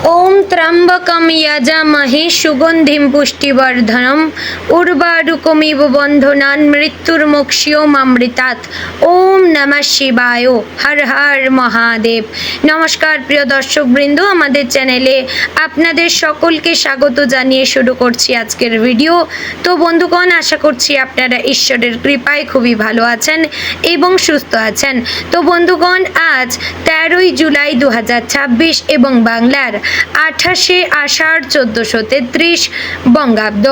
ओम त्र्यंबकम यजामहे सुगंधिं पुष्टिवर्धनम उर्वारुकमिव बंधनान् मृत्युर्मुक्षीयमामृतात्। ओम नमः शिवाय। हर हर महादेव। नमस्कार प्रिय दर्शक बृंद, आमादेर चैनेले आपनादेर सकलके स्वागत जानिए शुरू करछि आजकेर भिडियो। तो बंधुगण, आशा करछि आपनारा ईश्वरेर कृपाय खुबই भालो आछेन एबं सुस्थ आछेन। तो बंधुगण, आज 13 जुलाई 2026 एबं बांगलार 28 आषाढ़ 1433 बंगाब्द।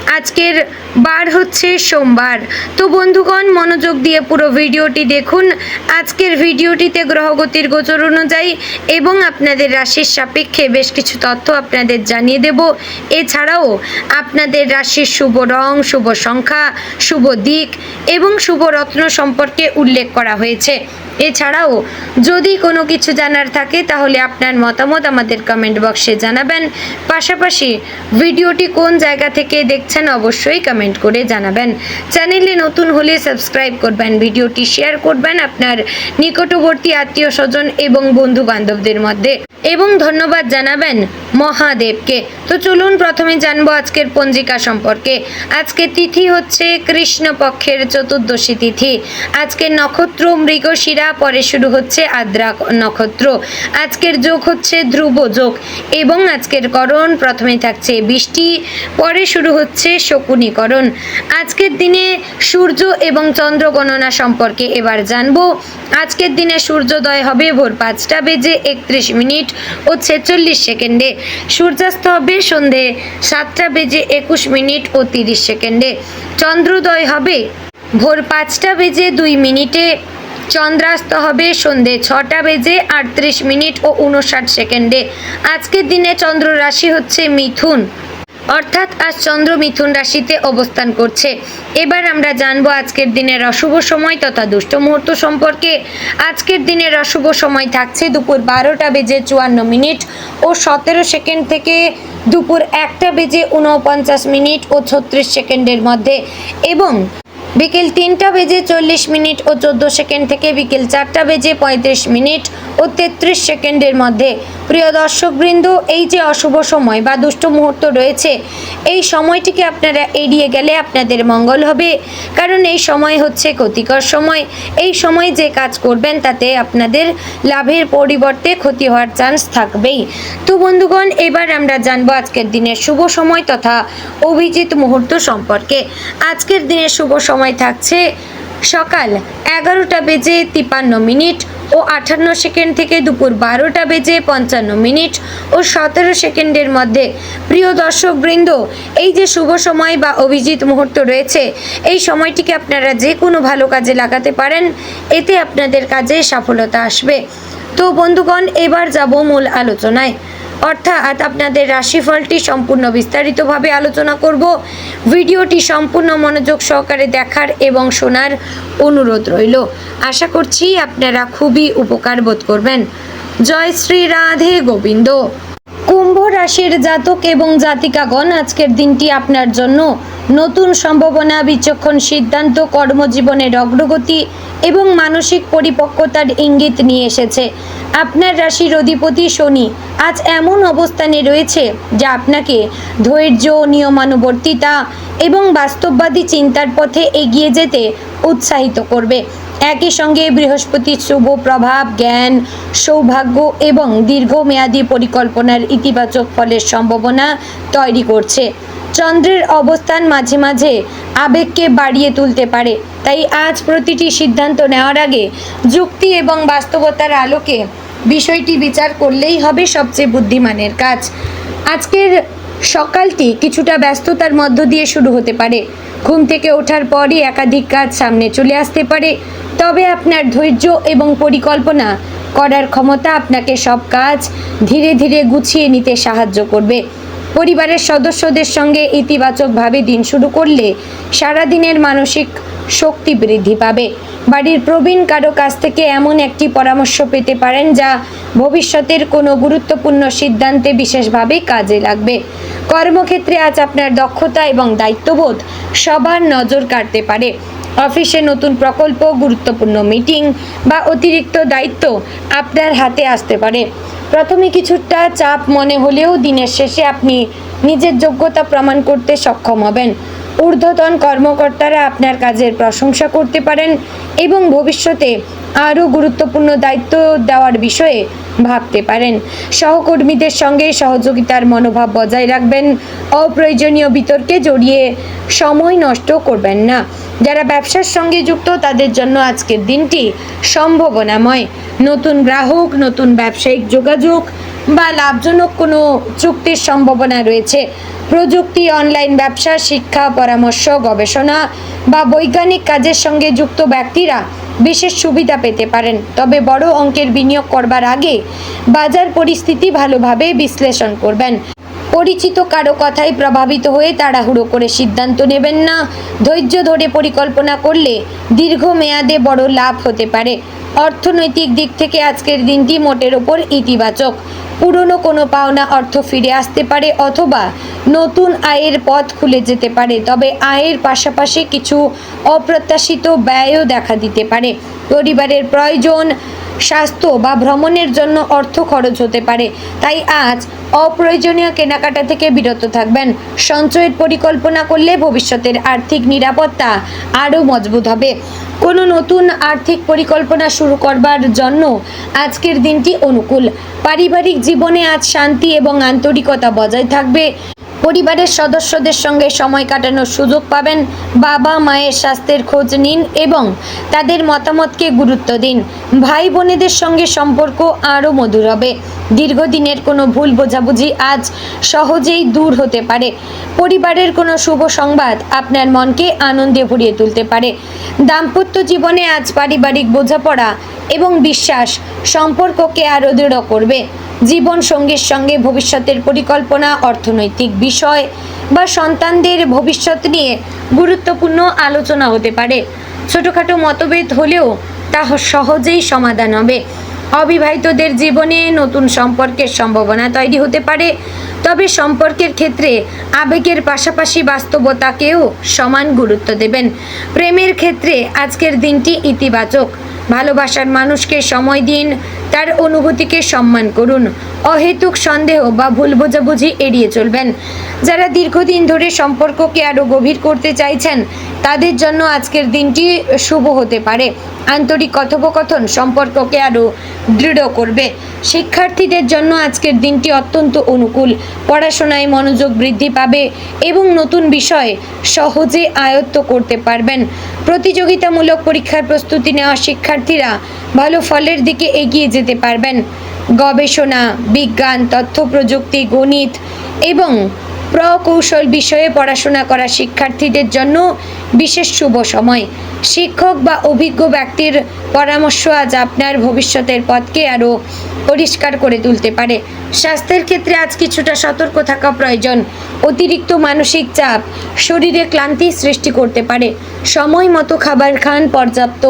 आजकेर बार होच्छे सोमवार। तो बंधुगण, मनोयोग दिए पुरो भिडियोटी देखुन। आजकेर भिडियोटीते ग्रहगतिर गोचर अनुयायी एबं आपनादेर राशिर सापेक्षे बेश किछु तथ्य आपनादेर जानिये देब। एछाड़ाओ आपनादेर राशिर शुभ रंग, शुभ संख्या, शुभ दिक एबं शुभ रत्न सम्पर्के उल्लेख करा हयेछे। এছাড়াও যদি কোনো কিছু জানার থাকে তাহলে আপনার মতামত আমাদের কমেন্ট বক্সে জানাবেন। পাশাপাশি ভিডিওটি কোন জায়গা থেকে দেখছেন অবশ্যই কমেন্ট করে জানাবেন। চ্যানেলে নতুন হলে সাবস্ক্রাইব করবেন, ভিডিওটি শেয়ার করবেন আপনার নিকটবর্তী আত্মীয় স্বজন এবং বন্ধু বান্ধবদের মধ্যে এবং ধন্যবাদ জানাবেন মহাদেবকে। তো চলুন প্রথমে জানবো আজকের পঞ্জিকা সম্পর্কে। আজকের তিথি হচ্ছে কৃষ্ণ পক্ষের চতুর্দশী তিথি। আজকের নক্ষত্র মৃগশিরা, পরে শুরু হচ্ছে আদ্রা নক্ষত্র। আজকের যোগ হচ্ছে ধ্রুব যোগ এবং আজকের করণ প্রথমে থাকছে বৃষ্টি, পরে শুরু হচ্ছে শকুনিকরণ। আজকের দিনে সূর্য এবং চন্দ্র গণনা সম্পর্কে এবার জানবো। আজকের দিনে সূর্যোদয় হবে ভোর 5টা বেজে 31 মিনিট ও 46 সেকেন্ডে। সূর্যাস্ত হবে সন্ধে 7টা বেজে 21 মিনিট ও 30 সেকেন্ডে। চন্দ্রোদয় হবে ভোর 5টা বেজে 2 মিনিটে। চন্দ্রাস্ত হবে সন্ধে 6টা বেজে 38 মিনিট ও 59 সেকেন্ডে। আজকের দিনে চন্দ্র রাশি হচ্ছে মিথুন, অর্থাৎ আজ চন্দ্র মিথুন রাশিতে অবস্থান করছে। এবার আমরা জানবো আজকের দিনের অশুভ সময় তথা দুষ্ট মুহূর্ত সম্পর্কে। আজকের দিনের অশুভ সময় থাকছে দুপুর 12টা বেজে 54 মিনিট ও 17 সেকেন্ড থেকে দুপুর 1টা বেজে 49 মিনিট ও 36 সেকেন্ডের মধ্যে এবং বিকেল 3টা বেজে 40 মিনিট ও 14 সেকেন্ড থেকে বিকেল 4টা বেজে 35 মিনিট ও 33 সেকেন্ডের মধ্যে। প্রিয় দর্শকবৃন্দ, এই যে অশুভ সময় বা দুষ্ট মুহূর্ত রয়েছে, এই সময়টিকে আপনারা এড়িয়ে গেলে আপনাদের মঙ্গল হবে, কারণ এই সময় হচ্ছে ক্ষতিকর সময়। এই সময় যে কাজ করবেন তাতে আপনাদের লাভের পরিবর্তে ক্ষতি হওয়ার চান্স থাকবেই। তো বন্ধুগণ, এবার আমরা জানবো আজকের দিনের শুভ সময় তথা অভিজিৎ মুহূর্ত সম্পর্কে। আজকের দিনের শুভ সময় থাকছে সকাল 11টা বেজে 53 মিনিট ও 58 সেকেন্ড থেকে দুপুর 12টা বেজে 55 মিনিট ও 17 সেকেন্ডের মধ্যে। প্রিয় দর্শকবৃন্দ, এই যে শুভ সময় বা অভিজিৎ মুহূর্ত রয়েছে, এই সময়টিকে আপনারা যে কোনো ভালো কাজে লাগাতে পারেন, এতে আপনাদের কাজে সফলতা আসবে। তো বন্ধুগণ, এবার যাব মূল আলোচনায়, অর্থাৎ আপনাদের রাশিফলটি সম্পূর্ণ বিস্তারিতভাবে আলোচনা করব। ভিডিওটি সম্পূর্ণ মনোযোগ সহকারে দেখার এবং শোনার অনুরোধ রইল। আশা করছি আপনারা খুবই উপকার বোধ করবেন। জয় শ্রী রাধে গোবিন্দ। কুম্ভ রাশির জাতক এবং জাতিকাগণ, আজকের দিনটি আপনার জন্য নতুন সম্ভাবনা, বিচক্ষণ সিদ্ধান্ত, কর্মজীবনের অগ্রগতি এবং মানসিক পরিপক্কতার ইঙ্গিত নিয়ে এসেছে। আপনার রাশির অধিপতি শনি আজ এমন অবস্থানে রয়েছে যা আপনাকে ধৈর্য, নিয়মানুবর্তিতা এবং বাস্তববাদী চিন্তার পথে এগিয়ে যেতে উৎসাহিত করবে। একই সঙ্গে বৃহস্পতির শুভ প্রভাব জ্ঞান, সৌভাগ্য এবং দীর্ঘমেয়াদী পরিকল্পনার ইতিবাচক ফলের সম্ভাবনা তৈরি করছে। চন্দ্রের অবস্থান মাঝে মাঝে আবেগকে বাড়িয়ে তুলতে পারে, তাই আজ প্রতিটি সিদ্ধান্ত নেওয়ার আগে যুক্তি এবং বাস্তবতার আলোকে বিষয়টি বিচার করলেই হবে সবচেয়ে বুদ্ধিমানের কাজ। আজকের সকালটি কিছুটা ব্যস্ততার মধ্য দিয়ে শুরু হতে পারে। ঘুম থেকে ওঠার পরই একাধিক কাজ সামনে চলে আসতে পারে, তবে আপনার ধৈর্য এবং পরিকল্পনা করার ক্ষমতা আপনাকে সব কাজ ধীরে ধীরে গুছিয়ে নিতে সাহায্য করবে। পরিবারের সদস্যদের সঙ্গে ইতিবাচকভাবে দিন শুরু করলে সারাদিনের মানসিক শক্তি বৃদ্ধি পাবে। বাড়ির প্রবীণ কারো কাছ থেকে এমন একটি পরামর্শ পেতে পারেন যা ভবিষ্যতের কোনো গুরুত্বপূর্ণ সিদ্ধান্তে বিশেষভাবে কাজে লাগবে। কর্মক্ষেত্রে আজ আপনার দক্ষতা এবং দায়িত্ববোধ সবার নজর কাড়তে পারে। অফিসে নতুন প্রকল্প, গুরুত্বপূর্ণ মিটিং বা অতিরিক্ত দায়িত্ব আপনার হাতে আসতে পারে। প্রথমে কিছুটা চাপ মনে হলেও দিনের শেষে আপনি নিজের যোগ্যতা প্রমাণ করতে সক্ষম হবেন। ঊর্ধ্বতন কর্মকর্তারা আপনার কাজের প্রশংসা করতে পারেন এবং ভবিষ্যতে আরও গুরুত্বপূর্ণ দায়িত্ব দেওয়ার বিষয়ে ভাবতে পারেন। সহকর্মীদের সঙ্গে সহযোগিতার মনোভাব বজায় রাখবেন। অপ্রয়োজনীয় বিতর্কে জড়িয়ে সময় নষ্ট করবেন না। যারা ব্যবসার সঙ্গে যুক্ত তাদের জন্য আজকের দিনটি সম্ভাবনাময়। নতুন গ্রাহক, নতুন ব্যবসায়িক যোগাযোগ বা লাভজনক কোনো চুক্তির সম্ভাবনা রয়েছে। প্রযুক্তি, অনলাইন ব্যবসা, শিক্ষা, পরামর্শ, গবেষণা বা বৈজ্ঞানিক কাজের সঙ্গে যুক্ত ব্যক্তিরা বিশেষ সুবিধা পেতে পারেন। তবে বড় অঙ্কের বিনিয়োগ করবার আগে বাজার পরিস্থিতি ভালোভাবে বিশ্লেষণ করবেন। পরিচিত কারো কথায় প্রভাবিত হয়ে তাড়াহুড়ো করে সিদ্ধান্ত নেবেন না। ধৈর্য ধরে পরিকল্পনা করলে দীর্ঘমেয়াদে বড় লাভ হতে পারে। অর্থনৈতিক দিক থেকে আজকের দিনটি মোটের ওপর ইতিবাচক। পুরনো কোনো পাওনা অর্থ ফিরে আসতে পারে অথবা নতুন আয়ের পথ খুলে যেতে পারে। তবে আয়ের পাশাপাশি কিছু অপ্রত্যাশিত ব্যয়ও দেখা দিতে পারে। পরিবারের প্রয়োজন, স্বাস্থ্য বা ভ্রমণের জন্য অর্থ খরচ হতে পারে। তাই আজ অপ্রয়োজনীয় কেনাকাটা থেকে বিরত থাকবেন। সঞ্চয়ের পরিকল্পনা করলে ভবিষ্যতের আর্থিক নিরাপত্তা আরও মজবুত হবে। কোনো নতুন আর্থিক পরিকল্পনা শুরু করবার জন্য আজকের দিনটি অনুকূল। পারিবারিক জীবনে আজ শান্তি এবং আন্তরিকতা বজায় থাকবে। পরিবারের সদস্যদের সঙ্গে সময় কাটানোর সুযোগ পাবেন। বাবা মায়ের স্বাস্থ্যের খোঁজ নিন এবং তাদের মতামতকে গুরুত্ব দিন। ভাই বোনেদের সঙ্গে সম্পর্ক আরও মধুর হবে। দীর্ঘদিনের কোনো ভুল বোঝাবুঝি আজ সহজেই দূর হতে পারে। পরিবারের কোনো শুভ সংবাদ আপনার মনকে আনন্দে ভরিয়ে তুলতে পারে। দাম্পত্য জীবনে আজ পারিবারিক বোঝাপড়া এবং বিশ্বাস সম্পর্ককে আরও দৃঢ় করবে। জীবন সঙ্গীর সঙ্গে ভবিষ্যতের পরিকল্পনা, অর্থনৈতিক বিষয় বা সন্তানদের ভবিষ্যৎ নিয়ে গুরুত্বপূর্ণ আলোচনা হতে পারে। ছোটোখাটো মতভেদ হলেও তা সহজেই সমাধান হবে। অবিবাহিতদের জীবনে নতুন সম্পর্কের সম্ভাবনা তৈরি হতে পারে। তবে সম্পর্কের ক্ষেত্রে আবেগের পাশাপাশি বাস্তবতাকেও সমান গুরুত্ব দেবেন। প্রেমের ক্ষেত্রে আজকের দিনটি ইতিবাচক। ভালোবাসার মানুষকে সময় দিন, তার অনুভূতিকে সম্মান করুন। অহেতুক সন্দেহ বা ভুল বোঝাবুঝি এড়িয়ে চলবেন। যারা দীর্ঘদিন ধরে সম্পর্ককে আরও গভীর করতে চাইছেন তাদের জন্য আজকের দিনটি শুভ হতে পারে। আন্তরিক কথোপকথন সম্পর্ককে আরও দৃঢ় করবে। শিক্ষার্থীদের জন্য আজকের দিনটি অত্যন্ত অনুকূল। পড়াশোনায় মনোযোগ বৃদ্ধি পাবে এবং নতুন বিষয় সহজে আয়ত্ত করতে পারবেন। প্রতিযোগিতামূলক পরীক্ষার প্রস্তুতি নেওয়া শিক্ষার্থীরা ভালো ফলের দিকে এগিয়ে যেতে পারবেন। গবেষণা, বিজ্ঞান, তথ্য প্রযুক্তি, গণিত এবং প্রকৌশল বিষয়ে পড়াশোনা করা শিক্ষার্থীদের জন্য বিশেষ শুভ সময়। শিক্ষক বা অভিজ্ঞ ব্যক্তির পরামর্শ আজ আপনার ভবিষ্যতের পথকে আরও পরিষ্কার করে তুলতে পারে। স্বাস্থ্যের ক্ষেত্রে আজ কিছুটা সতর্ক থাকা প্রয়োজন। অতিরিক্ত মানসিক চাপ শরীরে ক্লান্তি সৃষ্টি করতে পারে। সময় মতো খাবার খান, পর্যাপ্ত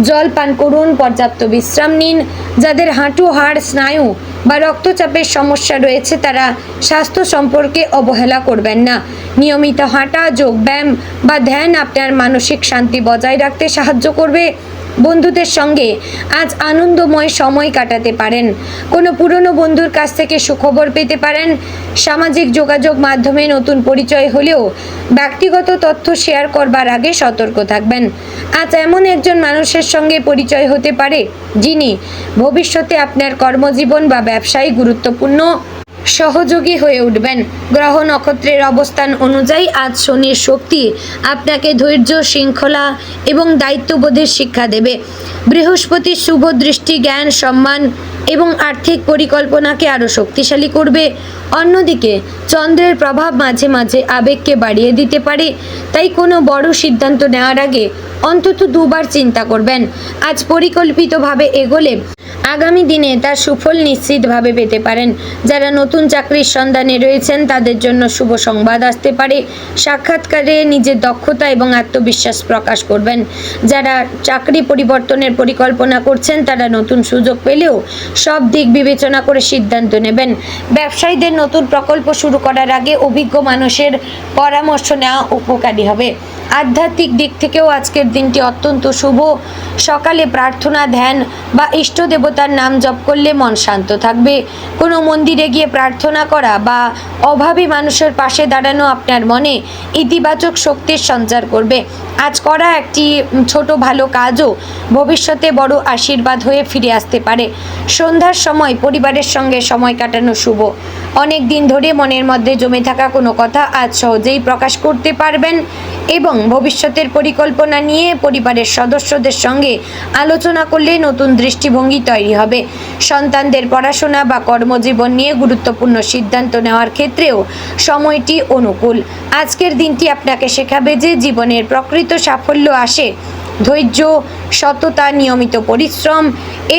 জল পান করুন, পর্যাপ্ত বিশ্রাম নিন। যাদের হাঁটু, হাড়, স্নায়ু বা রক্তচাপের সমস্যা রয়েছে তারা স্বাস্থ্য সম্পর্কে অবহেলা করবেন না। নিয়মিত হাঁটা, যোগব্যায়াম বা ধ্যান আপনার মানসিক শান্তি বজায় রাখতে সাহায্য করবে। বন্ধুদের সঙ্গে আজ আনন্দময় সময় কাটাতে পারেন। কোনো পুরনো বন্ধুর কাছ থেকে সুখবর পেতে পারেন। সামাজিক যোগাযোগ মাধ্যমে নতুন পরিচয় হলেও ব্যক্তিগত তথ্য শেয়ার করবার আগে সতর্ক থাকবেন। আজ এমন একজন মানুষের সঙ্গে পরিচয় হতে পারে যিনি ভবিষ্যতে আপনার কর্মজীবন বা ব্যবসায় গুরুত্বপূর্ণ সহযোগী হয়ে উঠবেন। গ্রহ নক্ষত্রের অবস্থান অনুযায়ী আজ শনির শক্তি আপনাকে ধৈর্য, শৃঙ্খলা এবং দায়িত্ববোধের শিক্ষা দেবে। বৃহস্পতির শুভ দৃষ্টি জ্ঞান, সম্মান এবং আর্থিক পরিকল্পনাকে আরও শক্তিশালী করবে। অন্যদিকে চন্দ্রের প্রভাব মাঝে মাঝে আবেগকে বাড়িয়ে দিতে পারে। তাই কোনো বড় সিদ্ধান্ত নেওয়ার আগে অন্তত দুবার চিন্তা করবেন। আজ পরিকল্পিতভাবে এগোলে আগামী দিনে তার সুফল নিশ্চিতভাবে পেতে পারেন। যারা নতুন চাকরির সন্ধানে রয়েছেন তাদের জন্য শুভ সংবাদ আসতে পারে। সাক্ষাৎকারে নিজের দক্ষতা এবং আত্মবিশ্বাস প্রকাশ করবেন। যারা চাকরি পরিবর্তনের পরিকল্পনা করছেন তারা নতুন সুযোগ পেলেও সব দিক বিবেচনা করে সিদ্ধান্ত নেবেন। ব্যবসায়ীদের নতুন প্রকল্প শুরু করার আগে অভিজ্ঞ মানুষের পরামর্শ নেওয়া উপকারী হবে। আধ্যাত্মিক দিক থেকেও আজকের দিনটি অত্যন্ত শুভ। সকালে প্রার্থনা, ধ্যান বা ইষ্ট দেবতার নাম জপ করলে মন শান্ত থাকবে। কোনো মন্দিরে গিয়ে প্রার্থনা করা বা অভাবী মানুষের পাশে দাঁড়ানো আপনার মনে ইতিবাচক শক্তির সঞ্চার করবে। আজ করা একটি ছোট ভালো কাজও ভবিষ্যতে বড় আশীর্বাদ হয়ে ফিরে আসতে পারে। সন্ধ্যার সময় পরিবারের সঙ্গে সময় কাটানো শুভ। অনেক দিন ধরে মনের মধ্যে জমে থাকা কোনো কথা আজ সহজেই প্রকাশ করতে পারবেন এবং ভবিষ্যতের পরিকল্পনা নিয়ে পরিবারের সদস্যদের সঙ্গে আলোচনা করলে নতুন দৃষ্টিভঙ্গি তৈরি হবে। সন্তানদের পড়াশোনা বা কর্মজীবন নিয়ে গুরুত্বপূর্ণ সিদ্ধান্ত নেওয়ার ক্ষেত্রেও সময়টি অনুকূল। আজকের দিনটি আপনাকে শেখাবে যে জীবনের প্রকৃত সাফল্য আসে ধৈর্য, সততা, নিয়মিত পরিশ্রম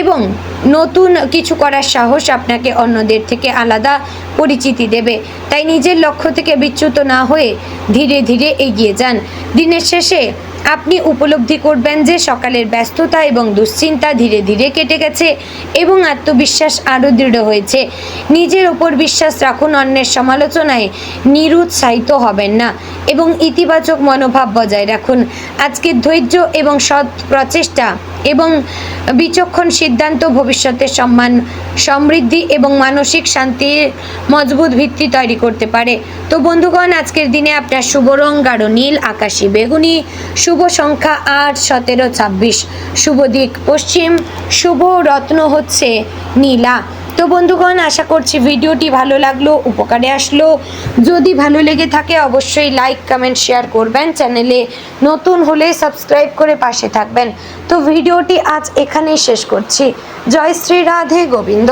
এবং নতুন কিছু করার সাহস আপনাকে অন্যদের থেকে আলাদা পরিচিতি দেবে। তাই নিজের লক্ষ্য থেকে বিচ্যুত না হয়ে ধীরে ধীরে এগিয়ে যান। দিনের শেষে আপনি উপলব্ধি করবেন যে সকালের ব্যস্ততা এবং দুশ্চিন্তা ধীরে ধীরে কেটে গেছে এবং আত্মবিশ্বাস আরও দৃঢ় হয়েছে। নিজের ওপর বিশ্বাস রাখুন, অন্যের সমালোচনায় নিরুৎসাহিত হবেন না এবং ইতিবাচক মনোভাব বজায় রাখুন। আজকের ধৈর্য এবং সৎ প্রচেষ্টা এবং বিচক্ষণ সিদ্ধান্ত ভবিষ্যতের সম্মান, সমৃদ্ধি এবং মানসিক শান্তির মজবুত ভিত্তি তৈরি করতে পারে। তো বন্ধুগণ, আজকের দিনে আপনার শুভ রং গাঢ় নীল, আকাশী বেগুনি, শুভ সংখ্যা 8, 17, 26, শুভ দিক পশ্চিম, শুভ রত্ন হচ্ছে নীলা। তো বন্ধুগণ, আশা করছি ভিডিওটি ভালো লাগলো, উপকারে আসলো। যদি ভালো লেগে থাকে অবশ্যই লাইক, কমেন্ট, শেয়ার করবেন। চ্যানেলে নতুন হলে সাবস্ক্রাইব করে পাশে থাকবেন। তো ভিডিওটি আজ এখানেই শেষ করছি। জয় শ্রী রাধে গোবিন্দ।